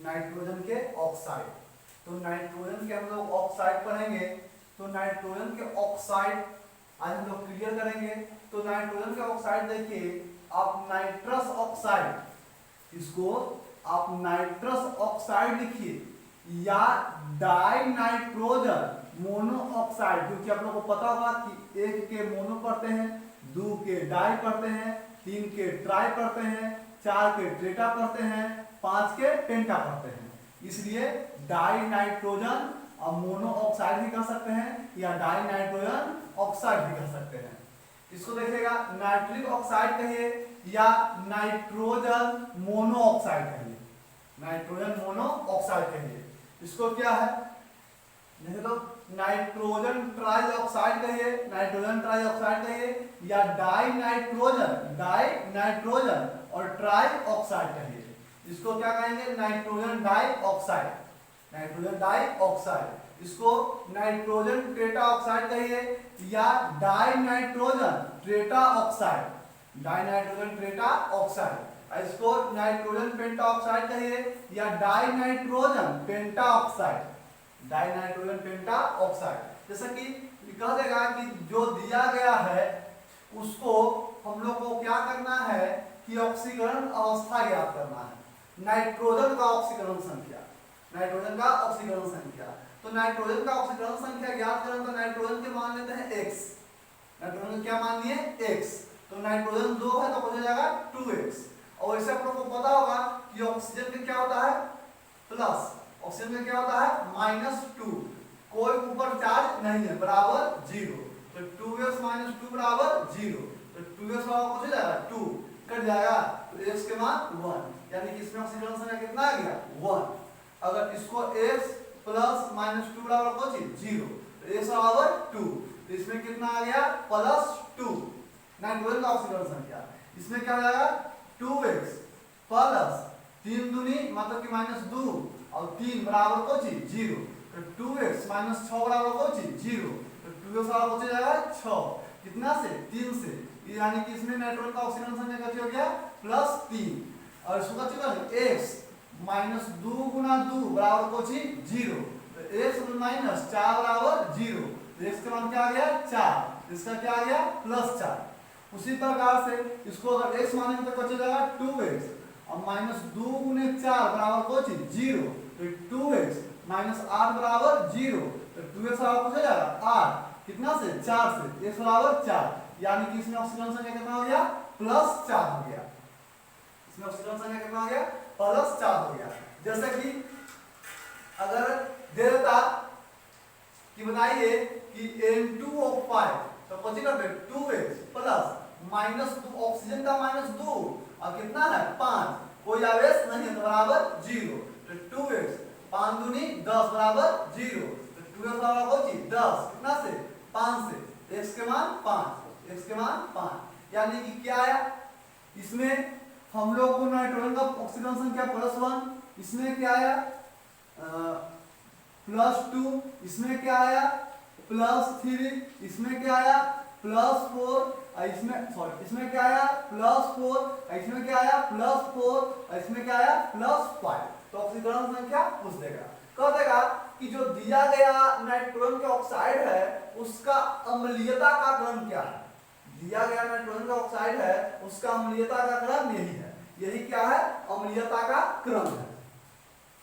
Nitrogen के oxide. तो nitrogen के हम लोग ऑक्साइड पढ़ेंगे। तो नाइट्रोजन के ऑक्साइड आज हम लोग क्लियर करेंगे। तो नाइट्रोजन के ऑक्साइड देखिए, आप नाइट्रस ऑक्साइड, इसको आप नाइट्रस ऑक्साइड लिखिए या डाई नाइट्रोजन मोनो ऑक्साइड, क्योंकि आप लोगों को पता होगा कि एक के मोनो पढ़ते हैं, दो के डाई पढ़ते हैं, तीन के ट्राई पढ़ते हैं, चार के ट्रेटा पढ़ते हैं, पांच के पेंटा पढ़ते हैं। इसलिए डाई नाइट्रोजन और मोनो ऑक्साइड भी कह सकते हैं या डाई नाइट्रोजन ऑक्साइड भी कह सकते हैं। इसको देखिएगा, नाइट्रिक ऑक्साइड कहिए या नाइट्रोजन मोनो ऑक्साइड कहिए, नाइट्रोजन मोनो ऑक्साइड कहिए। इसको क्या है देखिए, तो नाइट्रोजन ट्राई ऑक्साइड कहिए, नाइट्रोजन ट्राई ऑक्साइड कहिए या डाई नाइट्रोजन और ट्राई ऑक्साइड कहिए। इसको क्या कहेंगे, nitrogen di oxide, nitrogen di oxide. इसको नाइट्रोजन टेट्रा ऑक्साइड कहिए या di nitrogen tetra oxide, di nitrogen tetra oxide. इसको नाइट्रोजन पेंटा ऑक्साइड कहिए या di nitrogen penta oxide, di nitrogen penta oxide. जैसा कि कह देगा कि जो दिया गया है उसको हम लोग को क्या करना है कि ऑक्सीकरण अवस्था ज्ञात करना है, नाइट्रोजन का ऑक्सीकरण संख्या, नाइट्रोजन का ऑक्सीकरण संख्या। तो नाइट्रोजन का ऑक्सीकरण संख्या ज्ञात करें तो नाइट्रोजन के मान लेते हैं x, नाइट्रोजन क्या मान लिए x। तो नाइट्रोजन 2 है तो हो जाएगा 2x। और वैसे आप लोग को पता होगा कि ऑक्सीजन का क्या होता है प्लस, ऑक्सीजन में क्या होता है -2, कोई ऊपर चार्ज नहीं है, बराबर 0। तो 2s - 2 बराबर 0। तो 2s का कुछ हो जाएगा 2 कट जाएगा, तो x के मान 1, यानी कि इसमें ऑक्सीजन संख्या कितना आ गया 1। अगर इसको x प्लस -2 बराबर कुछ 0, तो x बराबर 2, तो इसमें कितना आ गया +2, नाइट्रोजन का ऑक्सीजन संख्या। इसमें क्या हो जाएगा 2x प्लस 3 दूनी मतलब कि -2 और 3 बराबर कुछ 0, तो 2x - 6 बराबर कुछ 0, तो 2x बराबर कुछ हो जाएगा 6, कितना से 3 से, यानी कि इसमें नाइट्रोजन का ऑक्सीजन संख्या कितना हो गया +3। और इसको कितना x -2 गुना 2 बराबर कुछ 0, तो x - 4 बराबर 0, तो x का मान क्या आ गया 4, इसका क्या आ गया +4। उसी प्रकार से इसको अगर x मानेंगे तो कितना हो जाएगा 2x और -2 गुने 4 बराबर कुछ 0, तो 2x - 8 बराबर 0, तो 2x बराबर कुछ हो जाएगा 8, कितना से 4 से, x बराबर 4, यानी कि इसमें ऑक्सीजन संख्या कितना हो गया +4 हो गया, इसमें ऑक्सीजन संख्या कितना हो गया +4 हो गया। जैसे कि अगर दे देता कि बताइए कि N2O5 तो कुछ करते 2x प्लस -2, ऑक्सीजन का -2 और कितना है 5, कोई आवेश नहीं है तो बराबर 0, तो 2x 5 दूनी 10 बराबर 0, तो 2x बराबर कुछ 10, कितना से 5 से, x के मान 5, x के मान 5, यानी कि क्या आया इसमें हम लोग को नाइट्रोजन का ऑक्सीजन संख्या +1, इसमें क्या आया +2, इसमें क्या आया +3, इसमें क्या आया +4, इसमें क्या आया +4, इसमें क्या आया +4, इसमें क्या आया +5। तो ऑक्सीकरण संख्या पूछ देगा, कह देगा कि जो दिया गया नाइट्रोजन के ऑक्साइड है उसका अम्लीयता का क्रम क्या है, दिया गया नाइट्रोजन का ऑक्साइड है उसका अम्लीयता का क्रम यही है, यही क्या है अम्लीयता का क्रम है,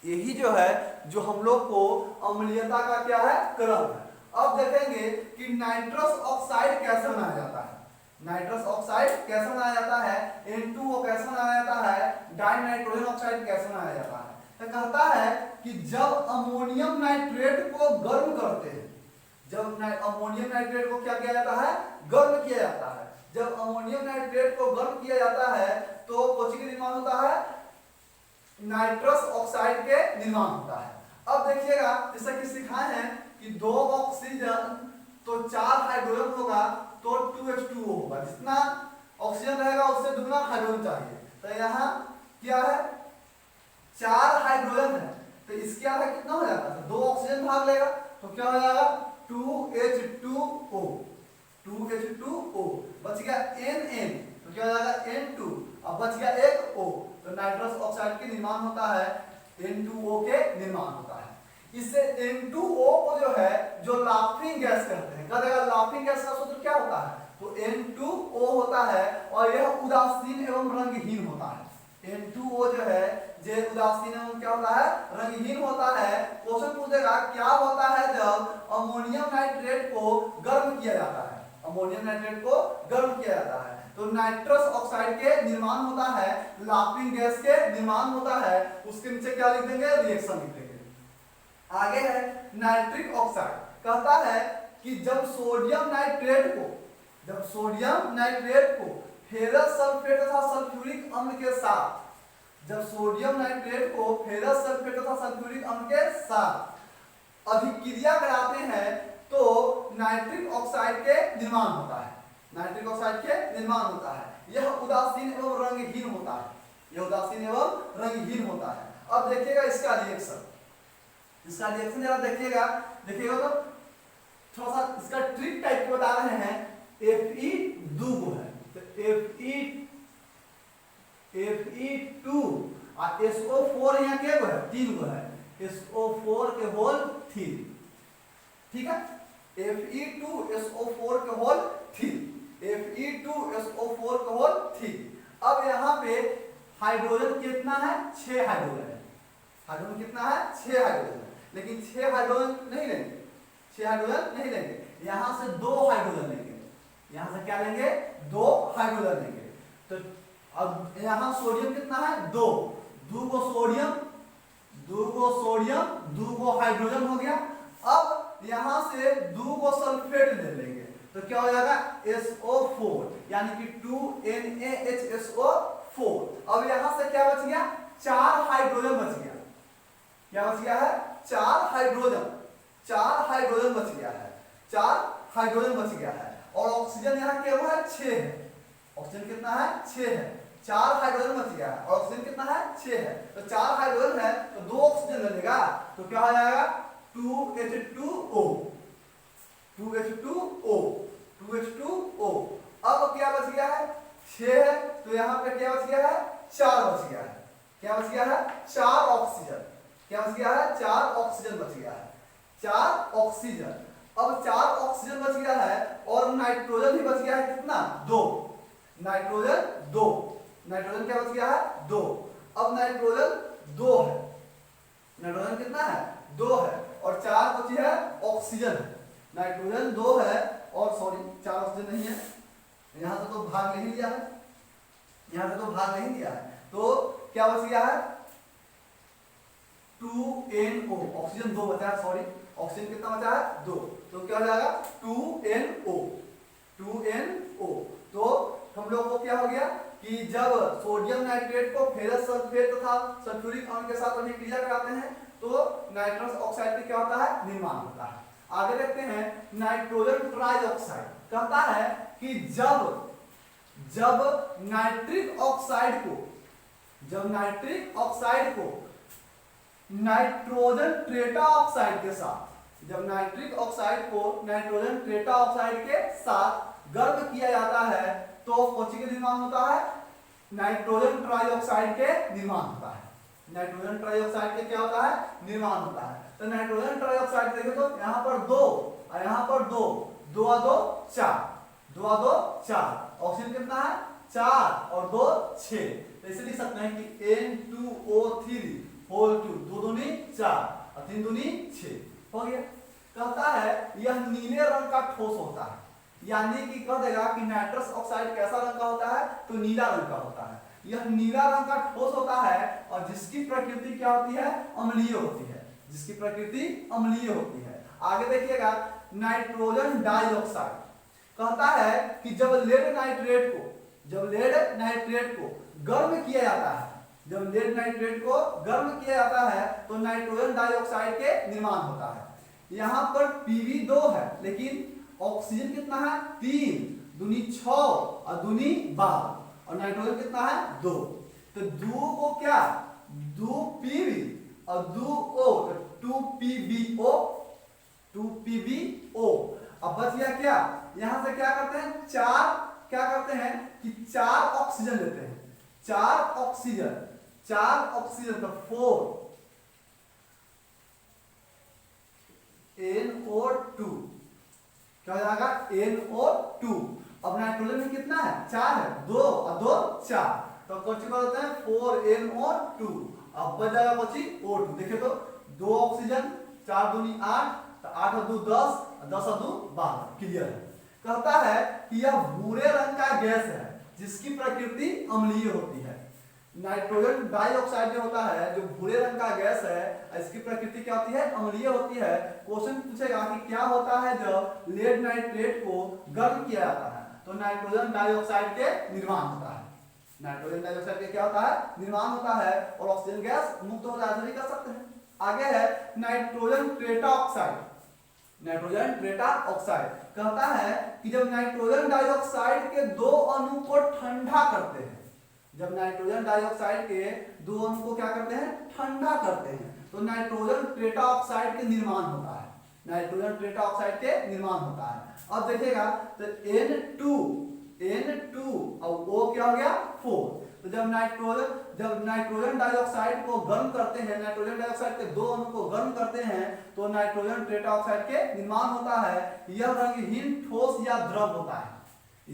यही जो है जो हम लोग को अम्लीयता का क्या है क्रम है। अब देखेंगे कि नाइट्रस ऑक्साइड कैसे बनाया जाता है, नाइट्रस ऑक्साइड कैसे बनाया जाता है, N2O कैसे बनाया जाता है, डाई नाइट्रोजन ऑक्साइड कैसे बनाया जाता है। तो कहता है कि जब अमोनियम नाइट्रेट को गर्म करते हैं, जब अमोनियम नाइट्रेट को क्या किया जाता है गर्म किया जाता है, जब अमोनियम नाइट्रेट को गर्म किया जाता है तो कौन का निर्माण होता है, नाइट्रस ऑक्साइड के निर्माण होता है। अब देखिएगा जैसा कि सिखाए हैं कि 2 ऑक्सीजन तो 4 हाइड्रोजन होगा तो 2H2O होगा, जितना ऑक्सीजन रहेगा उससे दुगना हाइड्रोजन चाहिए, तो यहाँ क्या है 4 हाइड्रोजन है तो इसके आधा कितना हो जाता है 2 ऑक्सीजन भाग लेगा तो क्या हो जाएगा 2H2O, 2H2O बच गया NN तो क्या हो जाएगा N2, अब बच गया एक O, तो नाइट्रस ऑक्साइड के निर्माण होता है N2O के निर्माण होता है। इससे N2O को जो है जो लाफिंग गैस कहते हैं, कहेगा लाफिंग गैस का सूत्र क्या होता है, तो N2O होता है और यह उदासीन एवं रंगहीन होता है। N2O जो है जे उदासीन एवं क्या होता है, रंगहीन होता है। क्वेश्चन पूछेगा क्या होता है जब अमोनियम नाइट्रेट को गर्म किया जाता है, अमोनियम नाइट्रेट को गर्म किया जाता है तो नाइट्रस ऑक्साइड के निर्माण होता है, लाफिंग गैस के निर्माण होता है। उसके नीचे क्या लिख देंगे, रिएक्शन लिख देंगे। आगे है नाइट्रिक ऑक्साइड, कहता है कि जब सोडियम नाइट्रेट को फेरस सल्फेट तथा सल्फ्यूरिक अम्ल के साथ, जब सोडियम नाइट्रेट को फेरस सल्फेट तथा सल्फ्यूरिक अम्ल के साथ अभिक्रिया कराते हैं तो नाइट्रिक ऑक्साइड के निर्माण होता है, नाइट्रिक ऑक्साइड के निर्माण होता है। यह उदासीन एवं रंगहीन होता है, यह उदासीन एवं रंगहीन होता है। अब देखिएगा इसका रिएक्शन, इसका रिएक्शन जरा देखिएगा तो थोड़ा सा इसका ट्रिक टाइप के बता रहे हैं। Fe दो गो है तो Fe2 और SO4 यहाँ के गो है, तीन गो है, SO4 के होल 3, ठीक है। Fe2SO4 के होल 3, Fe2SO4 के होल 3। अब यहाँ पे हाइड्रोजन कितना है, 6 हाइड्रोजन है। हाइड्रोजन कितना है, 6 हाइड्रोजन है। लेकिन 6 हाइड्रोजन नहीं लेंगे, 6 हाइड्रोजन नहीं लेंगे, यहाँ से 2 हाइड्रोजन लेंगे, यहाँ से क्या लेंगे, 2 हाइड्रोजन लेंगे। तो अब यहाँ सोडियम कितना है, 2 गो सोडियम, 2 गो हाइड्रोजन हो गया। अब यहाँ से 2 गो सल्फेट ले लेंगे तो क्या हो जाएगा, SO4 यानी कि 2NaHSO4। अब यहाँ से क्या बच गया, 4 हाइड्रोजन बच गया। क्या बच गया है, 4 हाइड्रोजन बच गया है, 4 हाइड्रोजन बच गया है। और ऑक्सीजन यहाँ क्या हुआ है, 6 है। ऑक्सीजन कितना है, 6 है, 4 हाइड्रोजन बच गया है। और ऑक्सीजन कितना है, 6 है। तो 4 हाइड्रोजन है तो 2 ऑक्सीजन लगेगा तो क्या हो जाएगा, 2H2O। अब क्या बच गया है, 6 है तो यहाँ पे क्या बच गया है, 4 बच गया है। क्या बच गया है, 4 ऑक्सीजन। क्या बच गया है, 4 ऑक्सीजन बच गया है, 4 ऑक्सीजन। अब 4 ऑक्सीजन बच गया है और नाइट्रोजन भी बच गया है, कितना, 2। नाइट्रोजन क्या बच गया है, 2। अब नाइट्रोजन 2 है, नाइट्रोजन कितना है, 2 है और 4 बची है ऑक्सीजन है। नाइट्रोजन 2 है और सॉरी 4 ऑक्सीजन नहीं है, यहाँ से तो भाग नहीं लिया है, तो क्या बच गया है, 2NO। ऑक्सीजन 2 बचा है, सॉरी ऑक्सीजन कितना बचा है, 2। तो क्या हो जाएगा, 2NO। तो हम लोग को क्या हो गया कि जब सोडियम नाइट्रेट को फेरस सल्फेट तथा सल्फ्यूरिक अम्ल के साथ अभिक्रिया कराते हैं तो नाइट्रस ऑक्साइड का क्या होता है, निर्माण होता है। आगे देखते हैं नाइट्रोजन ट्राइऑक्साइड, कहता है कि जब नाइट्रिक ऑक्साइड को नाइट्रोजन टेट्रा ऑक्साइड के साथ, जब नाइट्रिक ऑक्साइड को नाइट्रोजन टेट्रा ऑक्साइड के साथ गर्म किया जाता है तो कौन के निर्माण होता है, नाइट्रोजन ट्राइऑक्साइड के निर्माण होता है। नाइट्रोजन ट्राइऑक्साइड के क्या होता है, निर्माण होता है। तो नाइट्रोजन ट्राइऑक्साइड देखें तो यहाँ पर 2 और यहाँ पर 2, 2 और 2 4। ऑक्सीजन कितना है, 4 और 2 6। तो इसे लिख सकते हैं कि N2O3 होल 2, 2 दूनी 4 और 3 दूनी 6 हो गया। कहता है यह नीले रंग का ठोस होता है, यानी कि कह देगा कि नाइट्रस ऑक्साइड कैसा रंग का होता है, तो नीला रंग का होता है। यह नीला रंग का ठोस होता है और जिसकी प्रकृति क्या होती है, अम्लीय होती है, जिसकी प्रकृति अम्लीय होती है। आगे देखिएगा नाइट्रोजन डाइऑक्साइड, कहता है कि जब लेड नाइट्रेट को गर्म किया जाता है, जब लेड नाइट्रेट को गर्म किया जाता है तो नाइट्रोजन डाइऑक्साइड के निर्माण होता है। यहाँ पर Pb2 है लेकिन ऑक्सीजन कितना है, 3 दूनी 6 और दूनी 12 और नाइट्रोजन कितना है, 2। तो 2 को क्या, 2 Pb और 2 O, 2PbO। अब बच गया क्या, यहां से क्या करते हैं, 4 ऑक्सीजन लेते हैं, 4 ऑक्सीजन तो NO2 क्या हो जाएगा NO2। अब नाइट्रोजन में कितना है 4 है, 2 और 2 4, तो कौन सी होता है 4NO2। अब बच जाएगा बची O2। देखिए तो 2 ऑक्सीजन 4 दूनी 8, तो 8 और 2 10, 10 और 2 12। क्लियर है। कहता है कि यह भूरे रंग का गैस है जिसकी प्रकृति अम्लीय होती है। नाइट्रोजन डाइऑक्साइड जो होता है, जो भूरे रंग का गैस है, इसकी प्रकृति क्या होती है अम्लीय होती है। क्वेश्चन पूछेगा कि क्या होता है जब लेड नाइट्रेट को गर्म किया जाता है, तो नाइट्रोजन डाइऑक्साइड के निर्माण होता है। नाइट्रोजन डाइऑक्साइड के क्या होता है निर्माण होता है और ऑक्सीजन गैस मुक्त हो जाता है, कर सकते हैं। आगे है nitrogen tetra oxide. Nitrogen tetra oxide कहता है कि जब नाइट्रोजन डाइऑक्साइड के 2 अणु को ठंडा करते हैं, जब नाइट्रोजन डाइऑक्साइड के 2 अणु को क्या करते हैं ठंडा करते हैं, तो नाइट्रोजन टेट्रा ऑक्साइड के निर्माण होता है। नाइट्रोजन टेट्रा ऑक्साइड के निर्माण होता है। अब देखिएगा तो N2 और O क्या हो गया 4। तो जब नाइट्रोजन डाइऑक्साइड को गर्म करते हैं, नाइट्रोजन डाइऑक्साइड के 2 अणु को गर्म करते हैं, तो नाइट्रोजन टेट्रा ऑक्साइड के निर्माण होता है। यह रंगहीन ठोस या द्रव होता है।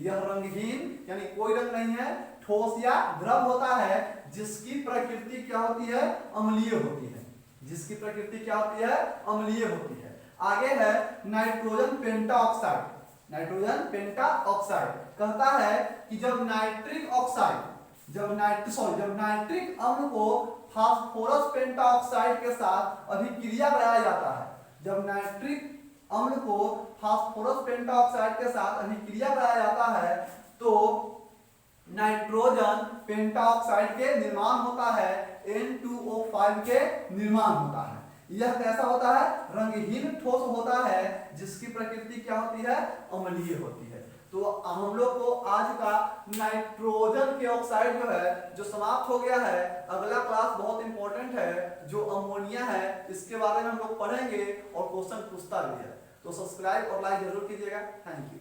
यह रंगहीन यानी कोई रंग नहीं है, ठोस या द्रव होता है, जिसकी प्रकृति क्या होती है अम्लीय होती है। जिसकी प्रकृति क्या होती है अम्लीय होती है। आगे है नाइट्रोजन पेंटाऑक्साइड। नाइट्रोजन पेंटाऑक्साइड कहता है कि जब नाइट्रिक अम्ल को फास्फोरस पेंटाऑक्साइड के साथ अभिक्रिया कराया जाता है, जब नाइट्रिक अम्ल को फास्फोरस पेंटाऑक्साइड के साथ अभिक्रिया कराया जाता है, तो नाइट्रोजन पेंटाऑक्साइड के निर्माण होता है, N2O5 के निर्माण होता है। यह कैसा होता है रंगहीन ठोस होता है, जिसकी प्रकृति क्या होती है अम्लीय होती है। तो हम लोग को आज का नाइट्रोजन के ऑक्साइड जो है जो समाप्त हो गया है। अगला क्लास बहुत इंपॉर्टेंट है जो अमोनिया है, इसके बारे में हम लोग पढ़ेंगे और क्वेश्चन पूछता भी है। तो सब्सक्राइब और लाइक जरूर कीजिएगा। Thank you.